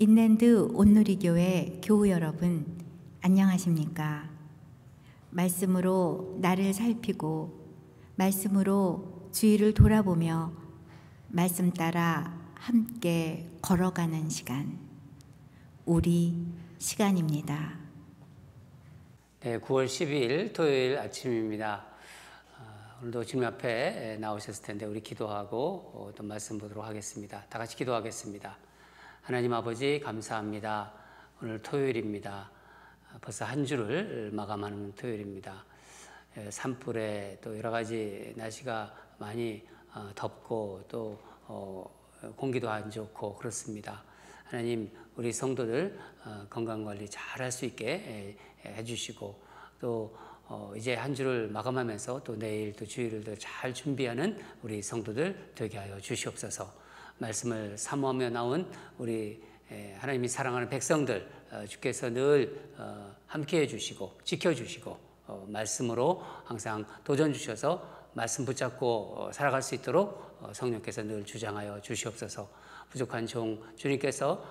인랜드 온누리교회 교우 여러분, 안녕하십니까? 말씀으로 나를 살피고 말씀으로 주위를 돌아보며 말씀 따라 함께 걸어가는 시간, 우리 시간입니다. 네, 9월 12일 토요일 아침입니다. 오늘도 주님 앞에 나오셨을 텐데 우리 기도하고 또 말씀 보도록 하겠습니다. 다 같이 기도하겠습니다. 하나님 아버지 감사합니다. 오늘 토요일입니다. 벌써 한 주를 마감하는 토요일입니다. 산불에 또 여러 가지 날씨가 많이 덥고 또 공기도 안 좋고 그렇습니다. 하나님 우리 성도들 건강관리 잘 할 수 있게 해주시고 또 이제 한 주를 마감하면서 또 내일 또 주일을 더 잘 준비하는 우리 성도들 되게 하여 주시옵소서. 말씀을 사모하며 나온 우리 하나님이 사랑하는 백성들 주께서 늘 함께해 주시고 지켜주시고 말씀으로 항상 도전 주셔서 말씀 붙잡고 살아갈 수 있도록 성령께서 늘 주장하여 주시옵소서. 부족한 종 주님께서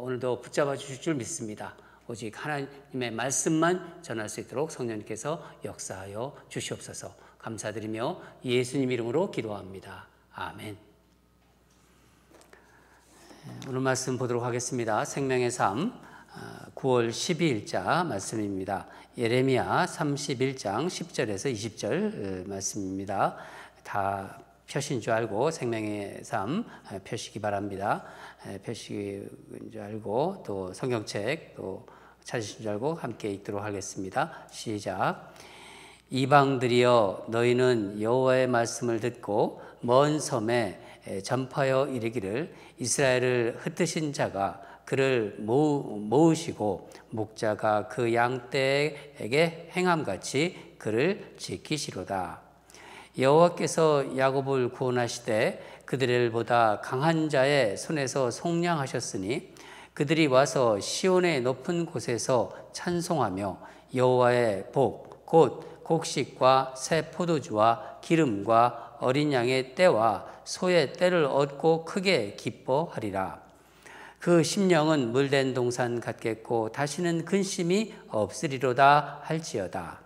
오늘도 붙잡아 주실 줄 믿습니다. 오직 하나님의 말씀만 전할 수 있도록 성령님께서 역사하여 주시옵소서. 감사드리며 예수님 이름으로 기도합니다. 아멘. 오늘 말씀 보도록 하겠습니다. 생명의 삶 9월 12일자 말씀입니다. 예레미야 31장 10절에서 20절 말씀입니다. 다 펴신 줄 알고 생명의 삶 펴시기 바랍니다. 펴신 줄 알고 또 성경책 또 찾으신 줄 알고 함께 읽도록 하겠습니다. 시작. 이방들이여 너희는 여호와의 말씀을 듣고 먼 섬에 전파하여 이르기를 이스라엘을 흩으신 자가 그를 모으시고 목자가 그 양떼에게 행함같이 그를 지키시로다. 여호와께서 야곱을 구원하시되 그들을 보다 강한 자의 손에서 속량하셨으니 그들이 와서 시온의 높은 곳에서 찬송하며 여호와의 복 곧 곡식과 새 포도주와 기름과 어린 양의 때와 소의 때를 얻고 크게 기뻐하리라. 그 심령은 물된 동산 같겠고 다시는 근심이 없으리로다 할지어다.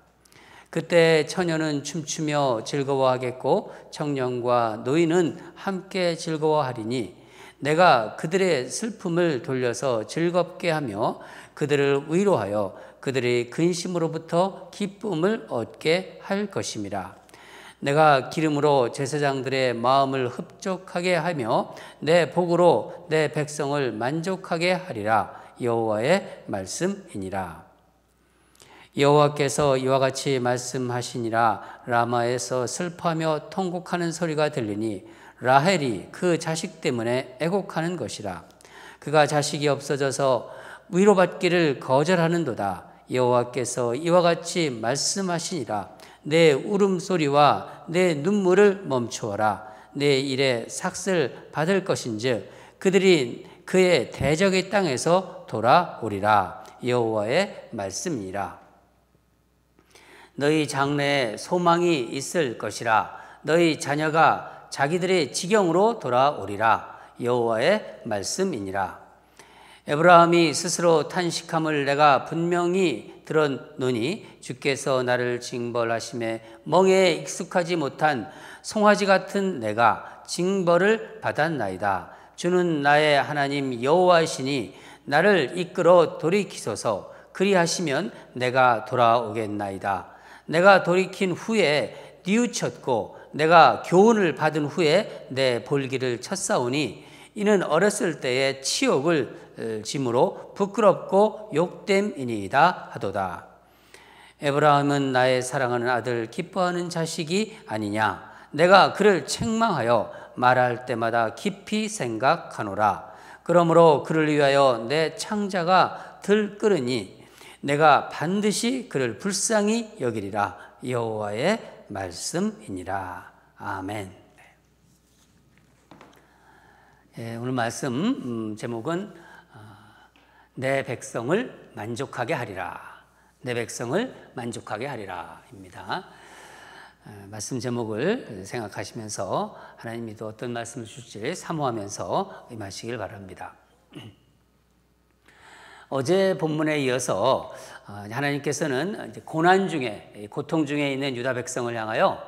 그때 처녀는 춤추며 즐거워하겠고 청년과 노인은 함께 즐거워하리니 내가 그들의 슬픔을 돌려서 즐겁게 하며 그들을 위로하여 그들의 근심으로부터 기쁨을 얻게 할 것임이라. 내가 기름으로 제사장들의 마음을 흡족하게 하며 내 복으로 내 백성을 만족하게 하리라. 여호와의 말씀이니라. 여호와께서 이와 같이 말씀하시니라. 라마에서 슬퍼하며 통곡하는 소리가 들리니 라헬이 그 자식 때문에 애곡하는 것이라. 그가 자식이 없어져서 위로받기를 거절하는도다. 여호와께서 이와 같이 말씀하시니라. 내 울음소리와 내 눈물을 멈추어라. 내 일에 삭슬 받을 것인즉 그들이 그의 대적의 땅에서 돌아오리라. 여호와의 말씀이니라. 너희 장래에 소망이 있을 것이라. 너희 자녀가 자기들의 지경으로 돌아오리라. 여호와의 말씀이니라. 에브라함이 스스로 탄식함을 내가 분명히 들었노니 주께서 나를 징벌하심에 멍에에 익숙하지 못한 송아지 같은 내가 징벌을 받았나이다. 주는 나의 하나님 여호와이시니 나를 이끌어 돌이키소서. 그리하시면 내가 돌아오겠나이다. 내가 돌이킨 후에 뉘우쳤고 내가 교훈을 받은 후에 내 볼기를 쳤사오니 이는 어렸을 때의 치욕을 짐으로 부끄럽고 욕됨이니이다 하도다. 에브라함은 나의 사랑하는 아들 기뻐하는 자식이 아니냐. 내가 그를 책망하여 말할 때마다 깊이 생각하노라. 그러므로 그를 위하여 내 창자가 들끓으니 내가 반드시 그를 불쌍히 여기리라. 여호와의 말씀이니라. 아멘. 오늘 말씀 제목은 내 백성을 만족하게 하리라. 내 백성을 만족하게 하리라 입니다. 말씀 제목을 생각하시면서 하나님이 또 어떤 말씀을 주실지 사모하면서 임하시길 바랍니다. 어제 본문에 이어서 하나님께서는 이제 고난 중에, 고통 중에 있는 유다 백성을 향하여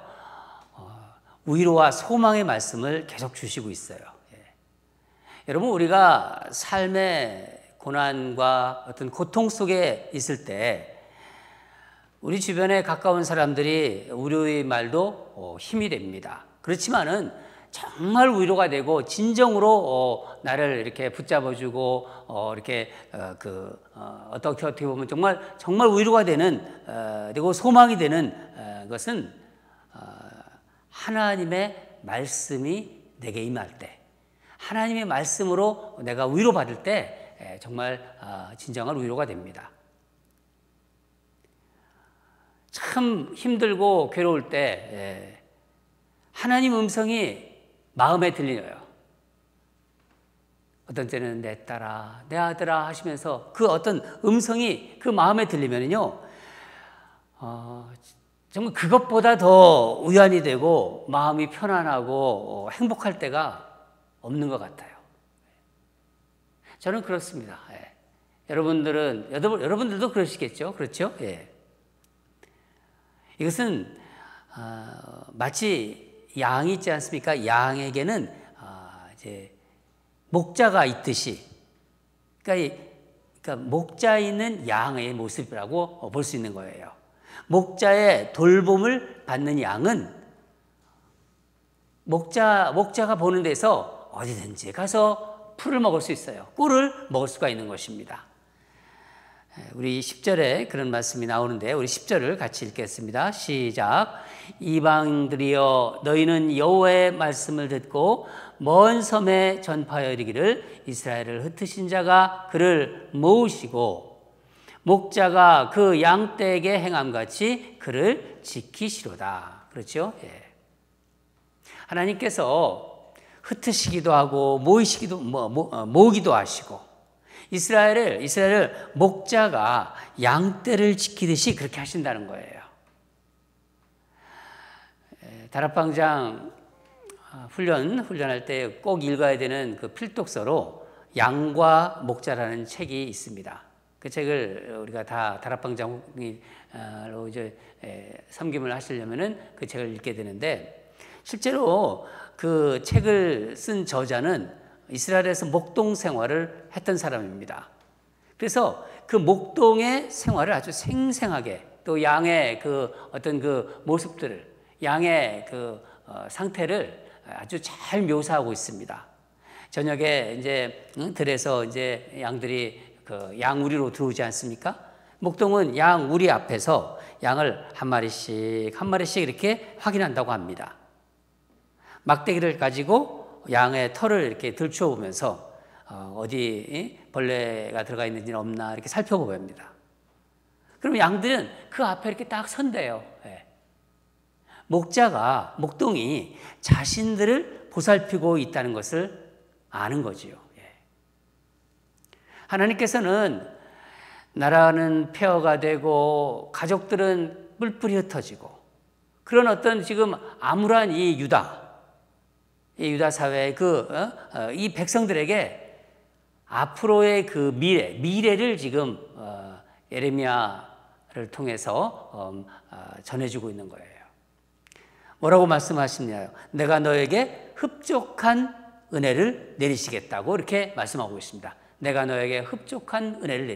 위로와 소망의 말씀을 계속 주시고 있어요. 여러분, 우리가 삶의 고난과 어떤 고통 속에 있을 때 우리 주변에 가까운 사람들이 위로의 말도 힘이 됩니다. 그렇지만은 정말 위로가 되고 진정으로 나를 이렇게 붙잡아주고 이렇게 어떻게 보면 정말 위로가 되는 그리고 소망이 되는 것은 하나님의 말씀이 내게 임할 때, 하나님의 말씀으로 내가 위로받을 때 정말 진정한 위로가 됩니다. 참 힘들고 괴로울 때 하나님 음성이 마음에 들려요. 어떤 때는 내 딸아, 내 아들아 하시면서 그 어떤 음성이 그 마음에 들리면요, 정말 그것보다 더 위안이 되고 마음이 편안하고 행복할 때가 없는 것 같아요. 저는 그렇습니다. 여러분들도 그러시겠죠? 그렇죠? 이것은 마치 양이 있지 않습니까? 양에게는 이제 목자가 있듯이, 그러니까 목자 있는 양의 모습이라고 볼 수 있는 거예요. 목자의 돌봄을 받는 양은 목자가 보는 데서 어디든지 가서 풀을 먹을 수 있어요. 꿀을 먹을 수가 있는 것입니다. 우리 10절에 그런 말씀이 나오는데 우리 10절을 같이 읽겠습니다. 시작. 이방들이여 너희는 여호와의 말씀을 듣고 먼 섬에 전파하여 이르기를 이스라엘을 흩으신 자가 그를 모으시고 목자가 그 양떼에게 행함같이 그를 지키시로다. 그렇죠? 하나님께서 흩으시기도 하고 모으기도 하시고 이스라엘을 목자가 양떼를 지키듯이 그렇게 하신다는 거예요. 다락방장 훈련할 때 꼭 읽어야 되는 그 필독서로 양과 목자라는 책이 있습니다. 그 책을 우리가 다 다락방장으로 이제 섬김을 하시려면은 그 책을 읽게 되는데, 실제로 그 책을 쓴 저자는 이스라엘에서 목동 생활을 했던 사람입니다. 그래서 그 목동의 생활을 아주 생생하게, 또 양의 그 어떤 그 모습들을, 양의 그 상태를 아주 잘 묘사하고 있습니다. 저녁에 이제 들에서 이제 양들이 그 양우리로 들어오지 않습니까? 목동은 양우리 앞에서 양을 한 마리씩 이렇게 확인한다고 합니다. 막대기를 가지고 양의 털을 이렇게 들추어 보면서 어디 벌레가 들어가 있는지는 없나 이렇게 살펴봅니다. 그럼 양들은 그 앞에 이렇게 딱 선대요. 목동이 자신들을 보살피고 있다는 것을 아는 거지요. 하나님께서는 나라는 폐허가 되고 가족들은 뿔뿔이 흩어지고 그런 어떤 지금 암울한 이 유다 사회의 이 백성들에게 앞으로의 그 미래를 지금 예레미야를 통해서 전해주고 있는 거예요. 뭐라고 말씀하시냐요? 내가 너에게 흡족한 은혜를 내리시겠다고 이렇게 말씀하고 있습니다. 내가 너에게 흡족한 은혜를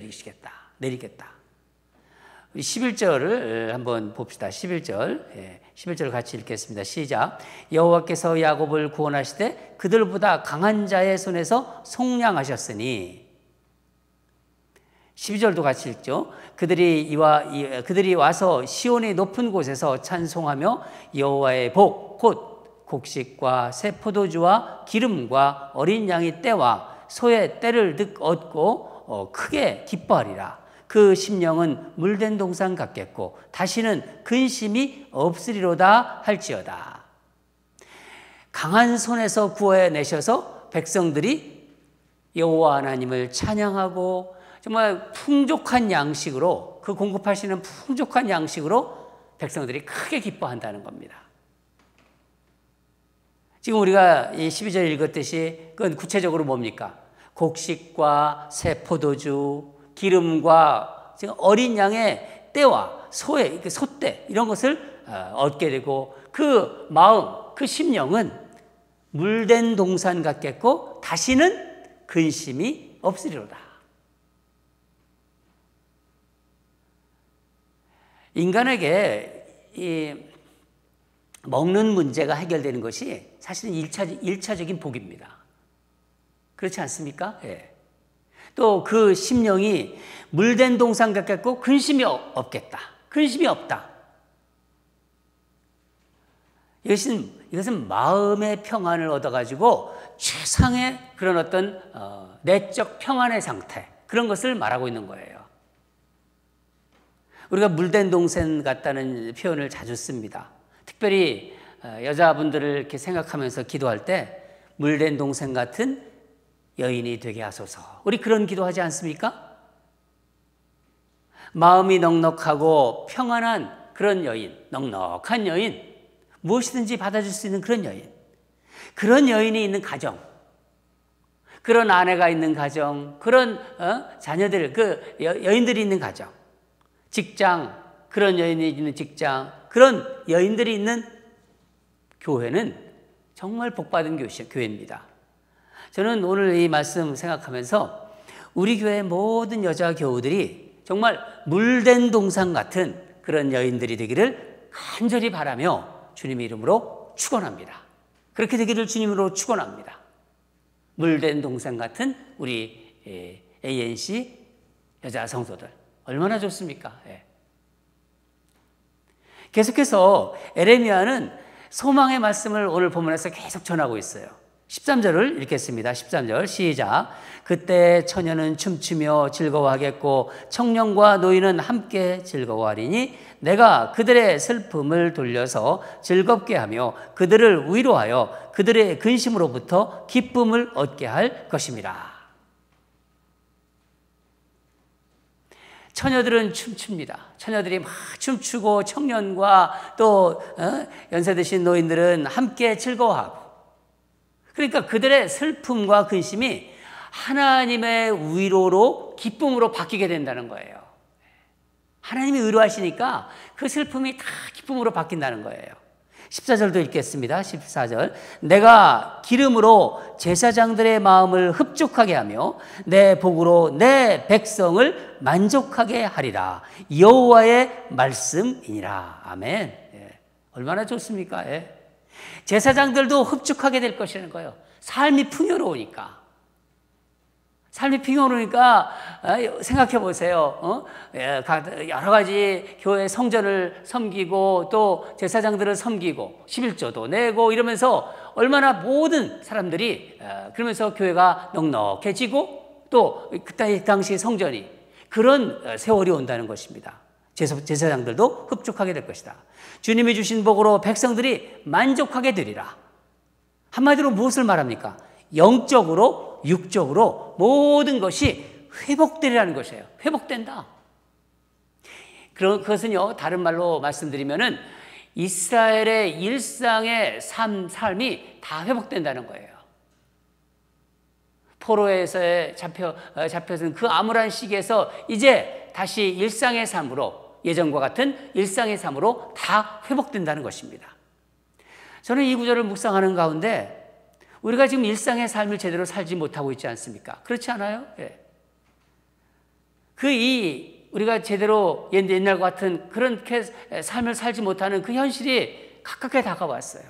내리겠다. 우리 11절을 한번 봅시다. 11절 같이 읽겠습니다. 시작. 여호와께서 야곱을 구원하시되 그들보다 강한 자의 손에서 속량하셨으니. 12절도 같이 읽죠. 그들이 와서 시온의 높은 곳에서 찬송하며 여호와의 복 곧 곡식과 새 포도주와 기름과 어린 양의 떼와 소의 떼를 얻고 크게 기뻐하리라. 그 심령은 물된 동산 같겠고 다시는 근심이 없으리로다 할지어다. 강한 손에서 구해내셔서 백성들이 여호와 하나님을 찬양하고 정말 풍족한 양식으로, 그 공급하시는 풍족한 양식으로 백성들이 크게 기뻐한다는 겁니다. 지금 우리가 이 12절 읽었듯이 그건 구체적으로 뭡니까? 곡식과 새 포도주, 기름과 지금 어린 양의 떼와 소의 소떼 이런 것을 얻게 되고 그 마음, 그 심령은 물된 동산 같겠고 다시는 근심이 없으리로다. 인간에게 이 먹는 문제가 해결되는 것이 사실은 1차적인 복입니다. 그렇지 않습니까? 예. 또 그 심령이 물된 동산 같겠고 근심이 없겠다. 근심이 없다. 이것은 마음의 평안을 얻어가지고 최상의 그런 어떤 내적 평안의 상태, 그런 것을 말하고 있는 거예요. 우리가 물된 동산 같다는 표현을 자주 씁니다. 특별히 여자분들을 이렇게 생각하면서 기도할 때 물된 동산 같은 여인이 되게 하소서. 우리 그런 기도하지 않습니까? 마음이 넉넉하고 평안한 그런 여인, 넉넉한 여인, 무엇이든지 받아줄 수 있는 그런 여인, 그런 여인이 있는 가정, 그런 아내가 있는 가정, 그런 자녀들, 그 여인들이 있는 가정, 직장, 그런 여인이 있는 직장, 그런 여인들이 있는 교회는 정말 복받은 교회입니다. 저는 오늘 이 말씀 생각하면서 우리 교회 모든 여자 교우들이 정말 물된 동산 같은 그런 여인들이 되기를 간절히 바라며 주님의 이름으로 축원합니다. 그렇게 되기를 주님으로 축원합니다. 물된 동산 같은 우리 ANC 여자 성도들 얼마나 좋습니까? 예. 계속해서 에레미야는 소망의 말씀을 오늘 본문에서 계속 전하고 있어요. 13절을 읽겠습니다. 13절 시작. 그때 처녀는 춤추며 즐거워하겠고 청년과 노인은 함께 즐거워하리니 내가 그들의 슬픔을 돌려서 즐겁게 하며 그들을 위로하여 그들의 근심으로부터 기쁨을 얻게 할 것입니다. 처녀들은 춤춥니다. 처녀들이 막 춤추고 청년과 또 연세 드신 노인들은 함께 즐거워하고, 그러니까 그들의 슬픔과 근심이 하나님의 위로로 기쁨으로 바뀌게 된다는 거예요. 하나님이 위로하시니까 그 슬픔이 다 기쁨으로 바뀐다는 거예요. 14절도 읽겠습니다. 14절. 내가 기름으로 제사장들의 마음을 흡족하게 하며 내 복으로 내 백성을 만족하게 하리라. 여호와의 말씀이니라. 아멘. 예. 얼마나 좋습니까? 예. 제사장들도 흡족하게 될 것이라는 거예요. 삶이 풍요로우니까. 삶이 풍요로우니까 생각해 보세요. 여러 가지 교회 성전을 섬기고 또 제사장들을 섬기고 11조도 내고 이러면서 얼마나 모든 사람들이 그러면서 교회가 넉넉해지고 또 그때 당시 성전이 그런 세월이 온다는 것입니다. 제사장들도 흡족하게 될 것이다. 주님이 주신 복으로 백성들이 만족하게 되리라. 한마디로 무엇을 말합니까? 영적으로 육적으로 모든 것이 회복되리라는 것이에요. 회복된다. 그것은요, 다른 말로 말씀드리면은 이스라엘의 일상의 삶이 다 회복된다는 거예요. 포로에서 잡혀서 그 암울한 시기에서 이제 다시 일상의 삶으로, 예전과 같은 일상의 삶으로 다 회복된다는 것입니다. 저는 이 구절을 묵상하는 가운데 우리가 지금 일상의 삶을 제대로 살지 못하고 있지 않습니까? 그렇지 않아요? 예. 우리가 제대로 옛날과 같은 그렇게 삶을 살지 못하는 그 현실이 가깝게 다가왔어요.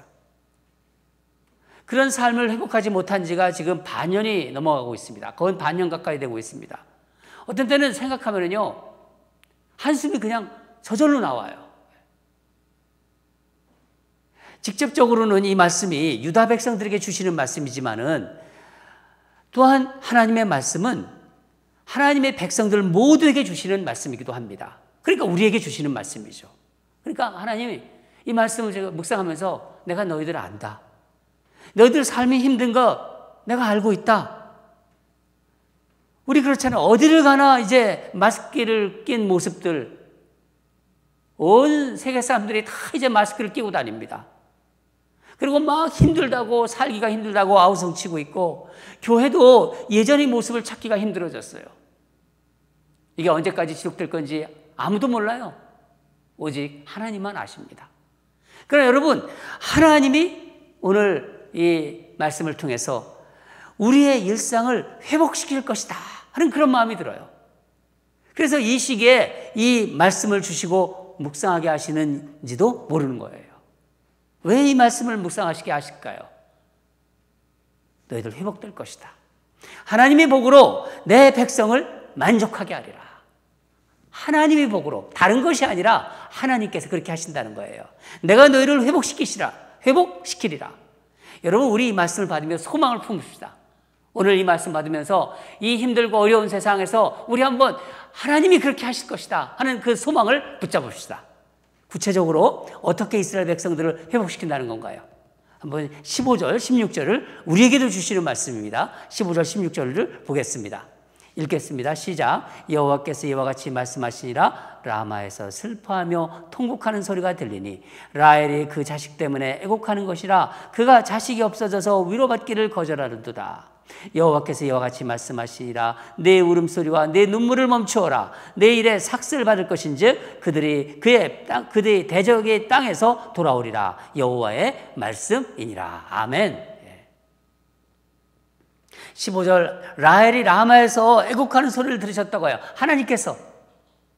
그런 삶을 회복하지 못한 지가 지금 반년이 넘어가고 있습니다. 거의 반년 가까이 되고 있습니다. 어떤 때는 생각하면요, 한숨이 그냥 저절로 나와요. 직접적으로는 이 말씀이 유다 백성들에게 주시는 말씀이지만은 또한 하나님의 말씀은 하나님의 백성들 모두에게 주시는 말씀이기도 합니다. 그러니까 우리에게 주시는 말씀이죠. 그러니까 하나님이 이 말씀을 제가 묵상하면서 내가 너희들을 안다. 너희들 삶이 힘든 거 내가 알고 있다. 우리 그렇잖아요. 어디를 가나 이제 마스크를 낀 모습들, 온 세계 사람들이 다 이제 마스크를 끼고 다닙니다. 그리고 막 힘들다고, 살기가 힘들다고 아우성치고 있고, 교회도 예전의 모습을 찾기가 힘들어졌어요. 이게 언제까지 지속될 건지 아무도 몰라요. 오직 하나님만 아십니다. 그러나 여러분, 하나님이 오늘 이 말씀을 통해서 우리의 일상을 회복시킬 것이다 하는 그런 마음이 들어요. 그래서 이 시기에 이 말씀을 주시고 묵상하게 하시는지도 모르는 거예요. 왜 이 말씀을 묵상하시게 하실까요? 너희들 회복될 것이다. 하나님의 복으로 내 백성을 만족하게 하리라. 하나님의 복으로, 다른 것이 아니라 하나님께서 그렇게 하신다는 거예요. 내가 너희를 회복시키리라. 여러분, 우리 이 말씀을 받으며 소망을 품읍시다. 오늘 이 말씀 받으면서 이 힘들고 어려운 세상에서 우리 한번 하나님이 그렇게 하실 것이다 하는 그 소망을 붙잡읍시다. 구체적으로 어떻게 이스라엘 백성들을 회복시킨다는 건가요? 한번 15절, 16절을 우리에게도 주시는 말씀입니다. 15절, 16절을 보겠습니다. 읽겠습니다. 시작. 여호와께서 이와 같이 말씀하시니라. 라마에서 슬퍼하며 통곡하는 소리가 들리니 라헬이 그 자식 때문에 애곡하는 것이라. 그가 자식이 없어져서 위로받기를 거절하는도다. 여호와께서 이와 같이 말씀하시니라. 내 울음소리와 내 눈물을 멈추어라. 내일에 삭슬 받을 것인즉 그들이 그의 대적의 땅에서 돌아오리라. 여호와의 말씀이니라. 아멘. 15절, 라헬이 라마에서 애곡하는 소리를 들으셨다고요. 하나님께서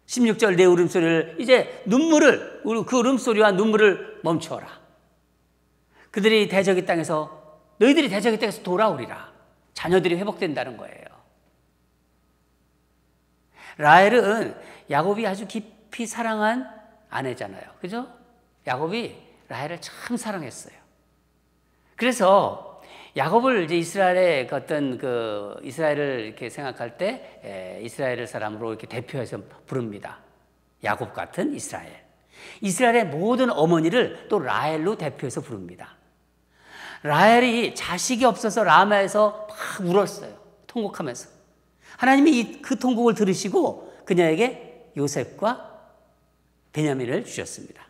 16절, 내 울음소리를 이제 그 울음소리와 눈물을 멈추어라. 그들이 대적의 땅에서, 너희들이 대적의 땅에서 돌아오리라. 자녀들이 회복된다는 거예요. 라헬은 야곱이 아주 깊이 사랑한 아내잖아요. 그죠? 야곱이 라헬을 참 사랑했어요. 그래서 야곱을 이제 이스라엘의 어떤 이스라엘을 이렇게 생각할 때 이스라엘 사람으로 이렇게 대표해서 부릅니다. 야곱 같은 이스라엘. 이스라엘의 모든 어머니를 또 라헬로 대표해서 부릅니다. 라헬이 자식이 없어서 라마에서 막 울었어요. 통곡하면서. 하나님이 그 통곡을 들으시고 그녀에게 요셉과 베냐민을 주셨습니다.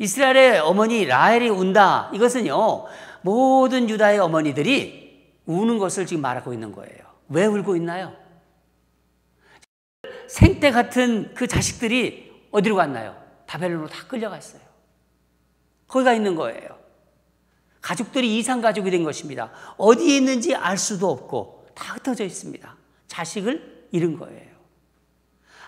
이스라엘의 어머니 라헬이 운다. 이것은요, 모든 유다의 어머니들이 우는 것을 지금 말하고 있는 거예요. 왜 울고 있나요? 생떼 같은 그 자식들이 어디로 갔나요? 바벨론으로 다 끌려갔어요. 거기가 있는 거예요. 가족들이 이상 가족이 된 것입니다. 어디에 있는지 알 수도 없고 다 흩어져 있습니다. 자식을 잃은 거예요.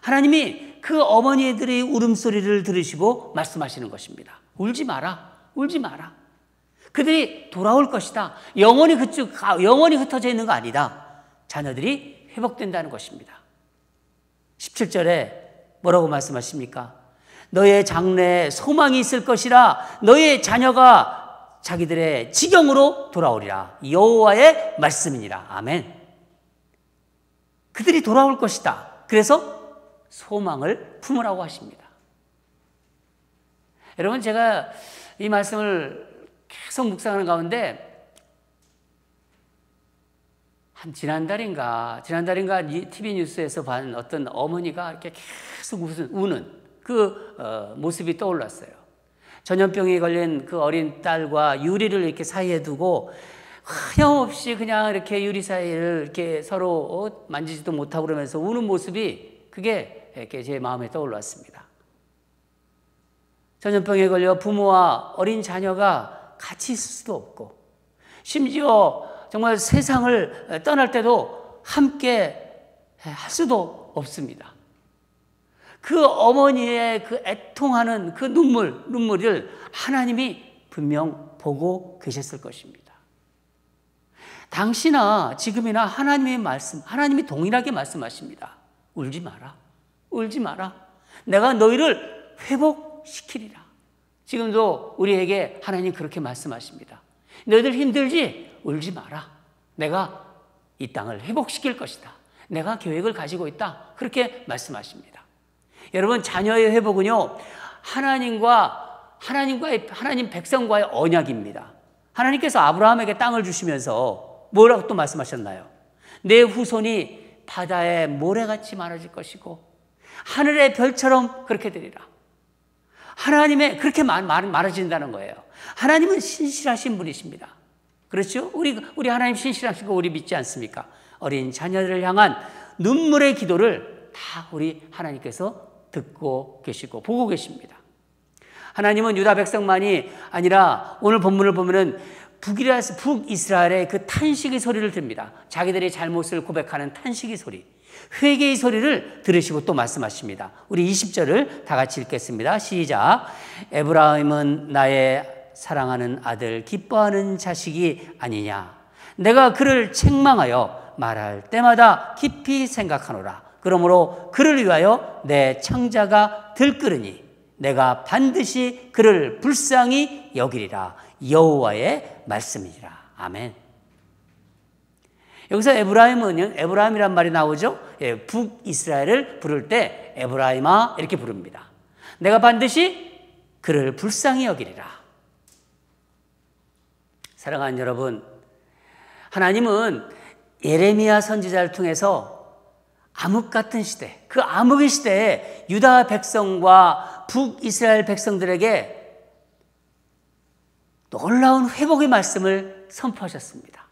하나님이 그 어머니들의 울음소리를 들으시고 말씀하시는 것입니다. 울지 마라. 울지 마라. 그들이 돌아올 것이다. 영원히 흩어져 있는 거 아니다. 자녀들이 회복된다는 것입니다. 17절에 뭐라고 말씀하십니까? 너의 장래에 소망이 있을 것이라. 너의 자녀가 자기들의 지경으로 돌아오리라. 여호와의 말씀이니라. 아멘. 그들이 돌아올 것이다. 그래서 소망을 품으라고 하십니다. 여러분, 제가 이 말씀을 계속 묵상하는 가운데 지난달인가 TV 뉴스에서 본 어떤 어머니가 이렇게 계속 우는 그 모습이 떠올랐어요. 전염병에 걸린 그 어린 딸과 유리를 이렇게 사이에 두고 하염없이 그냥 이렇게 유리 사이를 이렇게 서로 만지지도 못하고 그러면서 우는 모습이 그게 이렇게 제 마음에 떠올랐습니다. 전염병에 걸려 부모와 어린 자녀가 같이 있을 수도 없고, 심지어 정말 세상을 떠날 때도 함께 할 수도 없습니다. 그 어머니의 그 애통하는 그 눈물을 하나님이 분명 보고 계셨을 것입니다. 당시나 지금이나 하나님의 말씀, 하나님이 동일하게 말씀하십니다. 울지 마라. 울지 마라. 내가 너희를 회복시키리라. 지금도 우리에게 하나님 그렇게 말씀하십니다. 너희들 힘들지? 울지 마라. 내가 이 땅을 회복시킬 것이다. 내가 계획을 가지고 있다. 그렇게 말씀하십니다. 여러분, 자녀의 회복은요, 하나님 백성과의 언약입니다. 하나님께서 아브라함에게 땅을 주시면서 뭐라고 또 말씀하셨나요? 내 후손이 바다의 모래같이 많아질 것이고 하늘의 별처럼 그렇게 되리라. 하나님의 그렇게 많아진다는 거예요. 하나님은 신실하신 분이십니다. 그렇죠? 우리 하나님 신실하신 거 우리 믿지 않습니까? 어린 자녀들을 향한 눈물의 기도를 다 우리 하나님께서 듣고 계시고 보고 계십니다. 하나님은 유다 백성만이 아니라 오늘 본문을 보면은 북이스라엘의 그 탄식의 소리를 듭니다. 자기들의 잘못을 고백하는 탄식의 소리, 회개의 소리를 들으시고 또 말씀하십니다. 우리 20절을 다 같이 읽겠습니다. 시작. 에브라임은 나의 사랑하는 아들, 기뻐하는 자식이 아니냐. 내가 그를 책망하여 말할 때마다 깊이 생각하노라. 그러므로 그를 위하여 내 창자가 들끓으니 내가 반드시 그를 불쌍히 여기리라. 여호와의 말씀이니라. 아멘. 여기서 에브라임이란 말이 나오죠. 예, 북이스라엘을 부를 때 에브라임아 이렇게 부릅니다. 내가 반드시 그를 불쌍히 여기리라. 사랑하는 여러분, 하나님은 예레미야 선지자를 통해서 암흑 같은 시대, 그 암흑의 시대에 유다 백성과 북이스라엘 백성들에게 놀라운 회복의 말씀을 선포하셨습니다.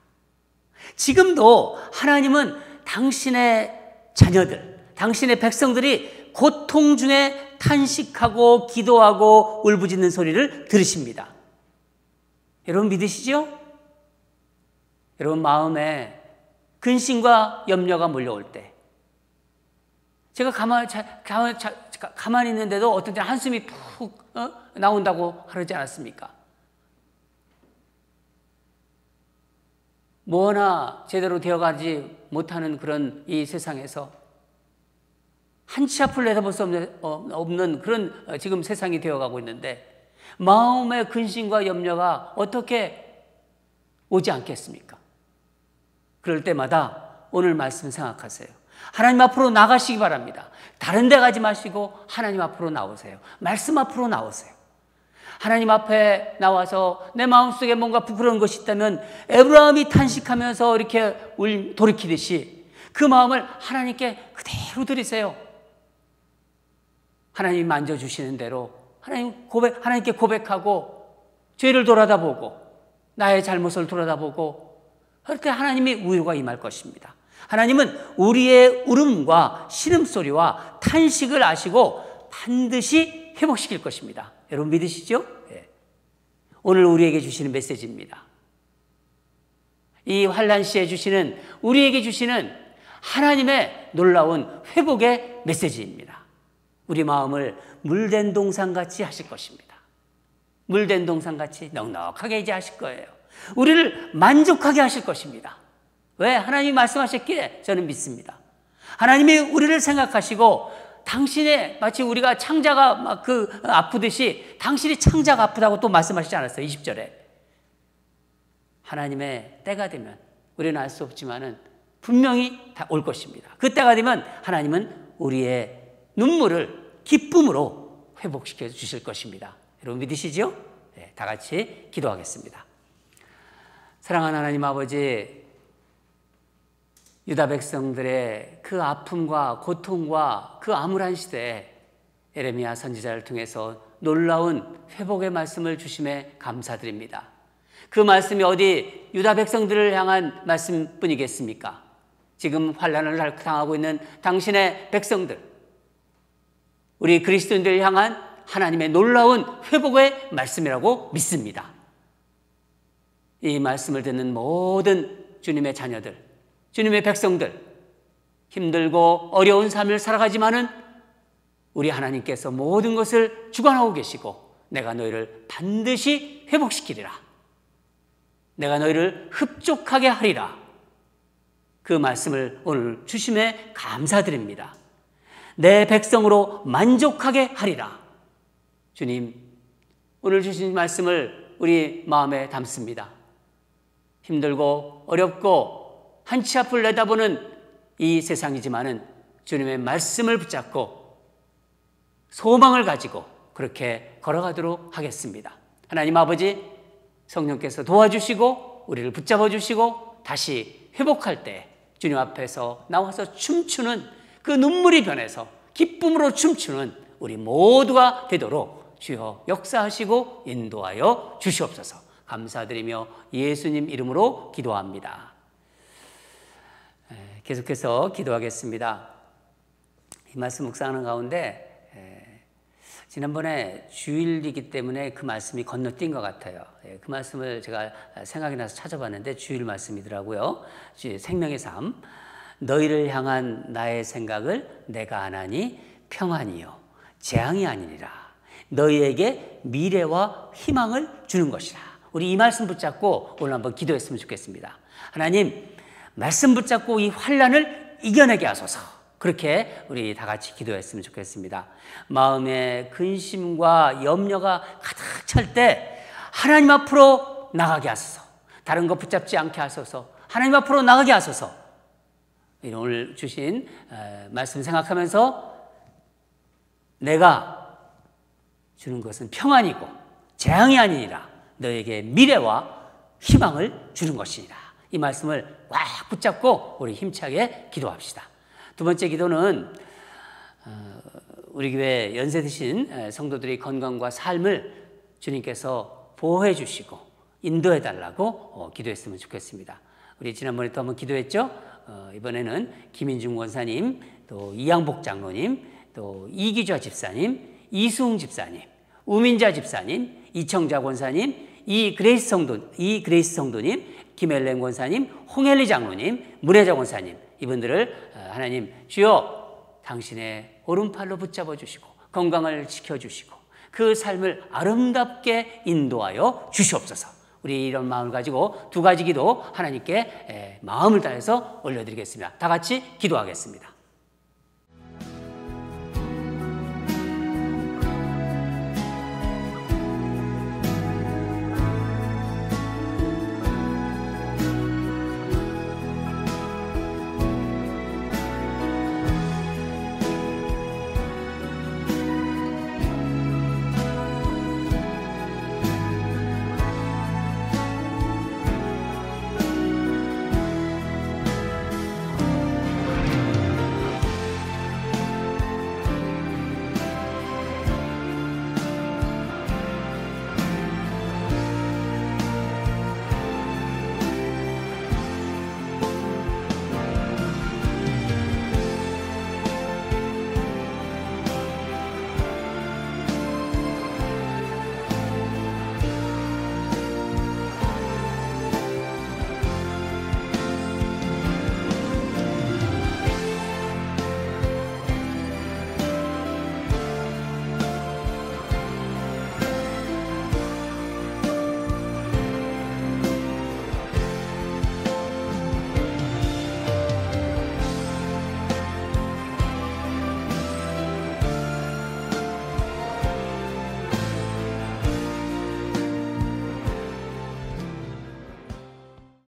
지금도 하나님은 당신의 자녀들, 당신의 백성들이 고통 중에 탄식하고 기도하고 울부짖는 소리를 들으십니다. 여러분 믿으시죠? 여러분 마음에 근심과 염려가 몰려올 때 제가 가만히 있는데도 어떤 때 한숨이 푹 나온다고 그러지 않았습니까? 뭐 하나 제대로 되어가지 못하는 그런 이 세상에서 한 치 앞을 내다볼 수 없는 그런 지금 세상이 되어가고 있는데 마음의 근심과 염려가 어떻게 오지 않겠습니까? 그럴 때마다 오늘 말씀 생각하세요. 하나님 앞으로 나가시기 바랍니다. 다른 데 가지 마시고 하나님 앞으로 나오세요. 말씀 앞으로 나오세요. 하나님 앞에 나와서 내 마음속에 뭔가 부끄러운 것이 있다면 에브라임이 탄식하면서 이렇게 돌이키듯이 그 마음을 하나님께 그대로 드리세요. 하나님이 만져주시는 대로 하나님께 고백하고 죄를 돌아다보고 나의 잘못을 돌아다보고 그럴 때 하나님의 위로가 임할 것입니다. 하나님은 우리의 울음과 신음소리와 탄식을 아시고 반드시 회복시킬 것입니다. 여러분 믿으시죠? 네. 오늘 우리에게 주시는 메시지입니다. 이 환난 시에 우리에게 주시는 하나님의 놀라운 회복의 메시지입니다. 우리 마음을 물된 동산같이 하실 것입니다. 물된 동산같이 넉넉하게 이제 하실 거예요. 우리를 만족하게 하실 것입니다. 왜? 하나님이 말씀하셨기에 저는 믿습니다. 하나님이 우리를 생각하시고 당신의 마치 우리가 창자가 막 아프듯이 당신이 창자가 아프다고 또 말씀하시지 않았어요? 20절에. 하나님의 때가 되면 우리는 알 수 없지만은 분명히 다 올 것입니다. 그 때가 되면 하나님은 우리의 눈물을 기쁨으로 회복시켜 주실 것입니다. 여러분 믿으시죠? 네, 다 같이 기도하겠습니다. 사랑하는 하나님 아버지, 유다 백성들의 그 아픔과 고통과 그 암울한 시대에 예레미야 선지자를 통해서 놀라운 회복의 말씀을 주심에 감사드립니다. 그 말씀이 어디 유다 백성들을 향한 말씀뿐이겠습니까? 지금 환난을 당하고 있는 당신의 백성들, 우리 그리스도인들을 향한 하나님의 놀라운 회복의 말씀이라고 믿습니다. 이 말씀을 듣는 모든 주님의 자녀들, 주님의 백성들, 힘들고 어려운 삶을 살아가지만은 우리 하나님께서 모든 것을 주관하고 계시고 내가 너희를 반드시 회복시키리라. 내가 너희를 흡족하게 하리라. 그 말씀을 오늘 주심에 감사드립니다. 내 백성으로 만족하게 하리라. 주님, 오늘 주신 말씀을 우리 마음에 담습니다. 힘들고 어렵고 한치 앞을 내다보는 이 세상이지만은 주님의 말씀을 붙잡고 소망을 가지고 그렇게 걸어가도록 하겠습니다. 하나님 아버지, 성령께서 도와주시고 우리를 붙잡아 주시고 다시 회복할 때 주님 앞에서 나와서 춤추는 그 눈물이 변해서 기쁨으로 춤추는 우리 모두가 되도록 주여 역사하시고 인도하여 주시옵소서. 감사드리며 예수님 이름으로 기도합니다. 계속해서 기도하겠습니다. 이 말씀 묵상하는 가운데 지난번에 주일이기 때문에 그 말씀이 건너뛴 것 같아요. 그 말씀을 제가 생각이 나서 찾아봤는데 주일 말씀이더라고요. 생명의 삶. 너희를 향한 나의 생각을 내가 아나니 평안이요 재앙이 아니니라. 너희에게 미래와 희망을 주는 것이라. 우리 이 말씀 붙잡고 오늘 한번 기도했으면 좋겠습니다. 하나님, 말씀 붙잡고 이 환난을 이겨내게 하소서. 그렇게 우리 다 같이 기도했으면 좋겠습니다. 마음에 근심과 염려가 가득 찰 때 하나님 앞으로 나가게 하소서. 다른 것 붙잡지 않게 하소서. 하나님 앞으로 나가게 하소서. 오늘 주신 말씀 생각하면서 내가 주는 것은 평안이고 재앙이 아니니라. 너에게 미래와 희망을 주는 것이니라. 이 말씀을 꽉 붙잡고 우리 힘차게 기도합시다. 두 번째 기도는 우리 교회 연세 드신 성도들의 건강과 삶을 주님께서 보호해 주시고 인도해 달라고 기도했으면 좋겠습니다. 우리 지난번에 또 한번 기도했죠. 이번에는 김인중 권사님, 또 이양복 장로님, 또 이기좌 집사님, 이수흥 집사님, 우민자 집사님, 이청자 권사님, 이그레이스 성도님, 김엘렌 권사님, 홍엘리 장로님, 문혜자 권사님, 이분들을 하나님 주여 당신의 오른팔로 붙잡아 주시고 건강을 지켜주시고 그 삶을 아름답게 인도하여 주시옵소서. 우리 이런 마음을 가지고 두 가지 기도 하나님께 마음을 다해서 올려드리겠습니다. 다 같이 기도하겠습니다.